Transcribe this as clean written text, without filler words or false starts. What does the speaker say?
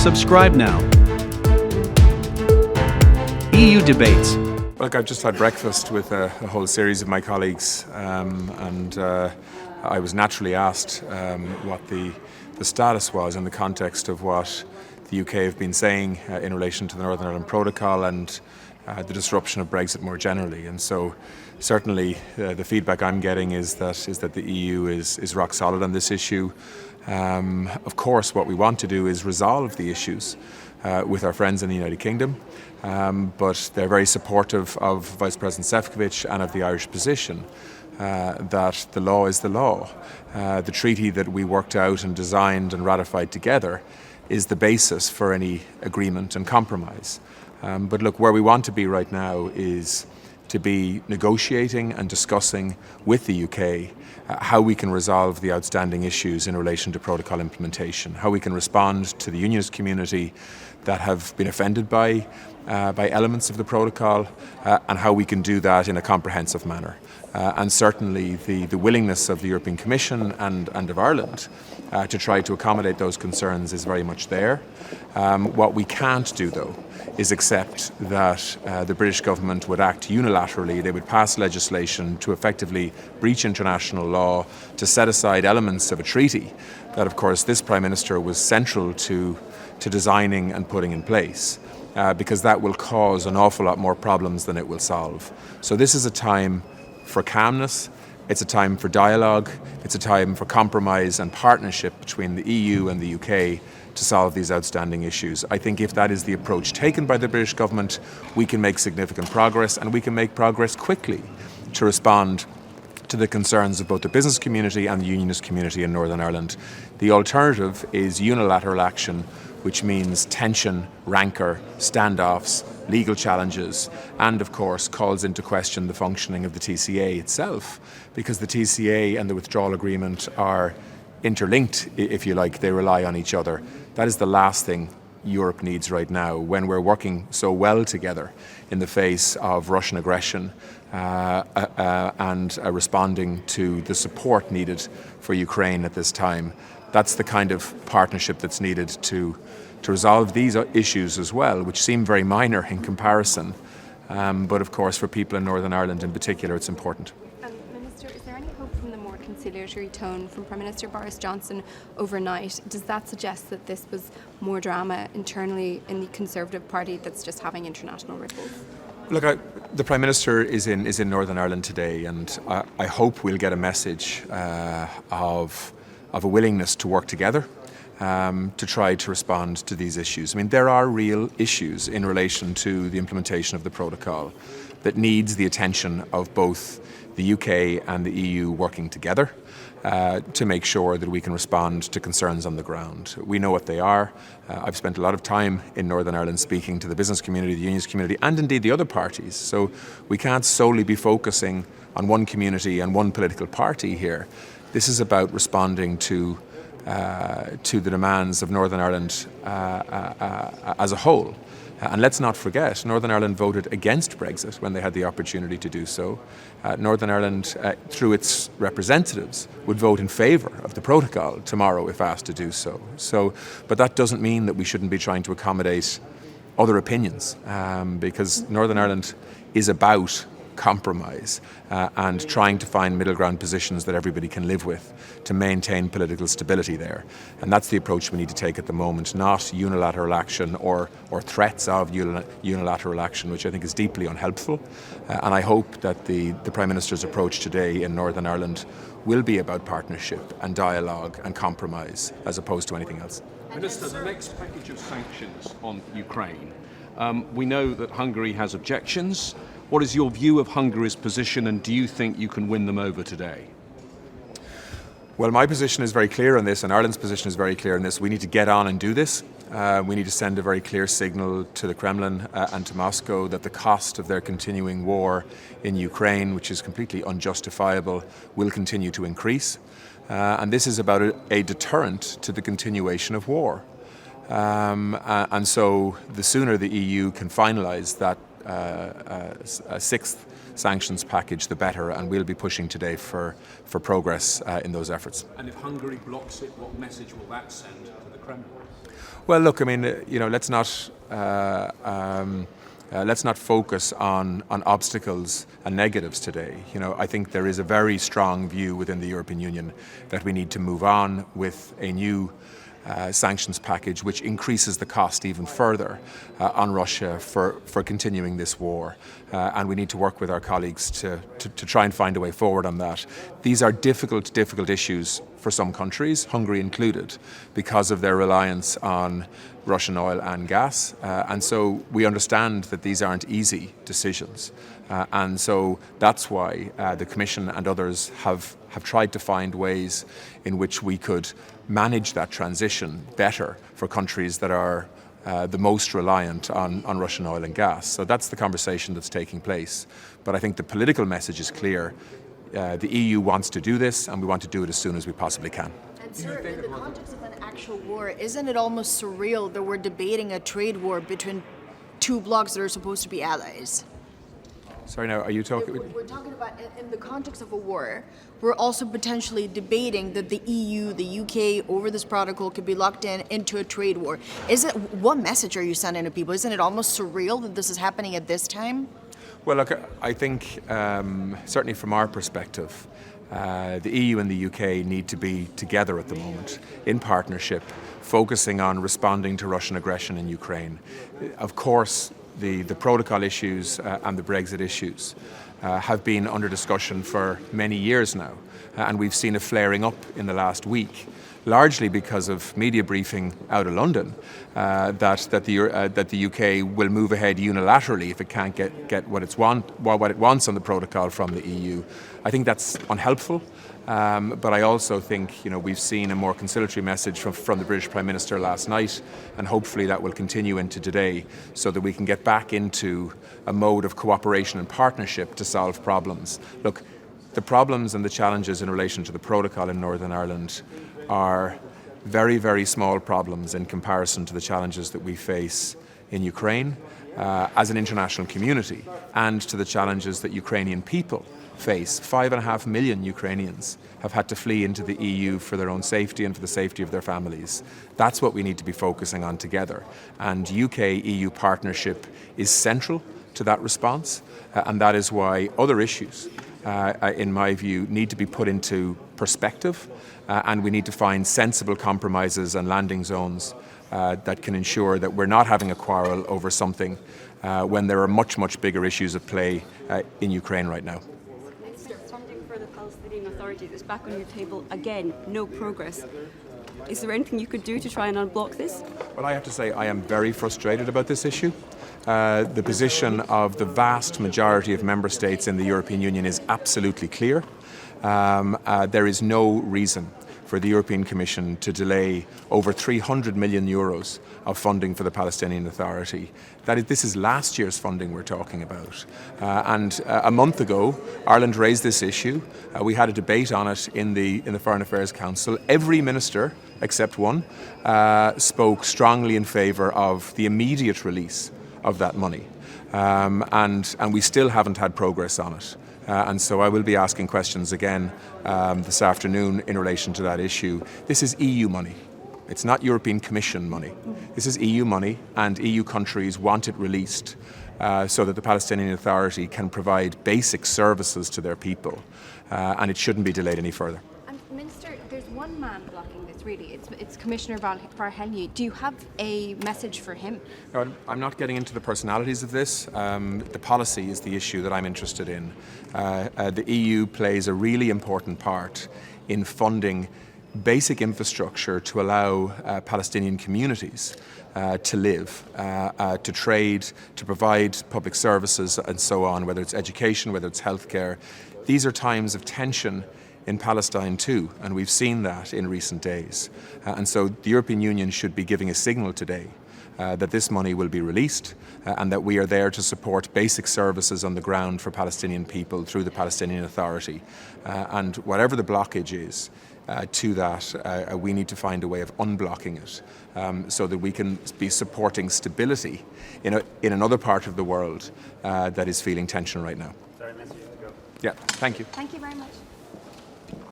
Subscribe now. EU Debates. Look, I've just had breakfast with a whole series of my colleagues, and I was naturally asked what the status was in the context of what the UK have been saying in relation to the Northern Ireland Protocol and the disruption of Brexit more generally. And so certainly the feedback I'm getting is that the EU is rock solid on this issue. Of course, what we want to do is resolve the issues with our friends in the United Kingdom, but they're very supportive of Vice President Šefčovič and of the Irish position that the law is the law. The treaty that we worked out and designed and ratified together is the basis for any agreement and compromise. But look, where we want to be right now is to be negotiating and discussing with the UK how we can resolve the outstanding issues in relation to protocol implementation, how we can respond to the unionist community that have been offended by elements of the protocol, and how we can do that in a comprehensive manner. And certainly the willingness of the European Commission and of Ireland to try to accommodate those concerns is very much there. What we can't do, though, is accept that the British government would act unilaterally. They would pass legislation to effectively breach international law, to set aside elements of a treaty that, of course, this Prime Minister was central to designing and putting in place, because that will cause an awful lot more problems than it will solve. So this is a time for calmness, it's a time for dialogue, it's a time for compromise and partnership between the EU and the UK to solve these outstanding issues. I think if that is the approach taken by the British government, we can make significant progress, and we can make progress quickly to respond to the concerns of both the business community and the unionist community in Northern Ireland. The alternative is unilateral action, which means tension, rancour, standoffs, legal challenges, and of course calls into question the functioning of the TCA itself, because the TCA and the withdrawal agreement are interlinked, if you like. They rely on each other. That is the last thing Europe needs right now, when we're working so well together in the face of Russian aggression and responding to the support needed for Ukraine at this time. That's the kind of partnership that's needed to resolve these issues as well, which seem very minor in comparison. But of course, for people in Northern Ireland in particular, it's important. Minister, is there any hope from the more conciliatory tone from Prime Minister Boris Johnson overnight? Does that suggest that this was more drama internally in the Conservative Party that's just having international ripples? Look, the Prime Minister is in Northern Ireland today, and I hope we'll get a message of a willingness to work together to try to respond to these issues. I mean, there are real issues in relation to the implementation of the protocol that needs the attention of both the UK and the EU working together to make sure that we can respond to concerns on the ground. We know what they are. I've spent a lot of time in Northern Ireland speaking to the business community, the unionist community, and indeed the other parties. So we can't solely be focusing on one community and one political party here. This is about responding to the demands of Northern Ireland as a whole. And let's not forget, Northern Ireland voted against Brexit when they had the opportunity to do so. Northern Ireland, through its representatives, would vote in favour of the protocol tomorrow if asked to do so. But that doesn't mean that we shouldn't be trying to accommodate other opinions, because Northern Ireland is about compromise and trying to find middle ground positions that everybody can live with to maintain political stability there. And that's the approach we need to take at the moment, not unilateral action or threats of unilateral action, which I think is deeply unhelpful. And I hope that the Prime Minister's approach today in Northern Ireland will be about partnership and dialogue and compromise as opposed to anything else. Minister, the next package of sanctions on Ukraine, we know that Hungary has objections. What is your view of Hungary's position, and do you think you can win them over today? Well, my position is very clear on this, and Ireland's position is very clear on this. We need to get on and do this. We need to send a very clear signal to the Kremlin and to Moscow that the cost of their continuing war in Ukraine, which is completely unjustifiable, will continue to increase. And this is about a deterrent to the continuation of war. And so the sooner the EU can finalise that a sixth sanctions package, the better, and we'll be pushing today for progress in those efforts. And if Hungary blocks it, what message will that send to the Kremlin? Well, look, I mean, let's not focus on obstacles and negatives today. I think there is a very strong view within the European Union that we need to move on with a new sanctions package which increases the cost even further on Russia for continuing this war. And we need to work with our colleagues to try and find a way forward on that. These are difficult issues for some countries, Hungary included, because of their reliance on Russian oil and gas. And so we understand that these aren't easy decisions. And so that's why the Commission and others have tried to find ways in which we could manage that transition better for countries that are the most reliant on Russian oil and gas. So that's the conversation that's taking place. But I think the political message is clear. The EU wants to do this, and we want to do it as soon as we possibly can. And sir, in the context of an actual war, isn't it almost surreal that we're debating a trade war between two blocs that are supposed to be allies? Sorry, now, are you talking? We're talking about, in the context of a war, we're also potentially debating that the EU, the UK, over this protocol could be locked into a trade war. What message are you sending to people? Isn't it almost surreal that this is happening at this time? Well, look, I think certainly from our perspective, the EU and the UK need to be together at the moment, in partnership, focusing on responding to Russian aggression in Ukraine. Of course, the protocol issues and the Brexit issues have been under discussion for many years now, and we've seen a flaring up in the last week, largely because of media briefing out of London that the UK will move ahead unilaterally if it can't get what it wants on the protocol from the EU. I think that's unhelpful. But I also think we've seen a more conciliatory message from the British Prime Minister last night, and hopefully that will continue into today so that we can get back into a mode of cooperation and partnership to solve problems. Look, the problems and the challenges in relation to the protocol in Northern Ireland are very, very small problems in comparison to the challenges that we face in Ukraine as an international community, and to the challenges that Ukrainian people face. 5.5 million Ukrainians have had to flee into the EU for their own safety and for the safety of their families. That's what we need to be focusing on together. And UK-EU partnership is central to that response, and that is why other issues, in my view, need to be put into perspective, and we need to find sensible compromises and landing zones that can ensure that we're not having a quarrel over something when there are much, much bigger issues at play in Ukraine right now. Funding for the Palestinian Authority is back on your table again, no progress. Is there anything you could do to try and unblock this? Well, I have to say I am very frustrated about this issue. The position of the vast majority of member states in the European Union is absolutely clear. There is no reason for the European Commission to delay over 300 million euros of funding for the Palestinian Authority. This is last year's funding we're talking about. And a month ago, Ireland raised this issue. We had a debate on it in the Foreign Affairs Council. Every minister, except one, spoke strongly in favour of the immediate release of that money. And we still haven't had progress on it. And so I will be asking questions again this afternoon in relation to that issue. This is EU money. It's not European Commission money. This is EU money, and EU countries want it released so that the Palestinian Authority can provide basic services to their people. And it shouldn't be delayed any further. And Minister, there's one man blocking this really. It's Commissioner Varhelyi. Do you have a message for him? No, I'm not getting into the personalities of this. The policy is the issue that I'm interested in. The EU plays a really important part in funding basic infrastructure to allow Palestinian communities to live, to trade, to provide public services and so on, whether it's education, whether it's healthcare. These are times of tension in Palestine too, and we've seen that in recent days. And so the European Union should be giving a signal today that this money will be released and that we are there to support basic services on the ground for Palestinian people through the Palestinian Authority. And whatever the blockage is to that, we need to find a way of unblocking it so that we can be supporting stability in another part of the world that is feeling tension right now. Yeah, thank you. Thank you very much.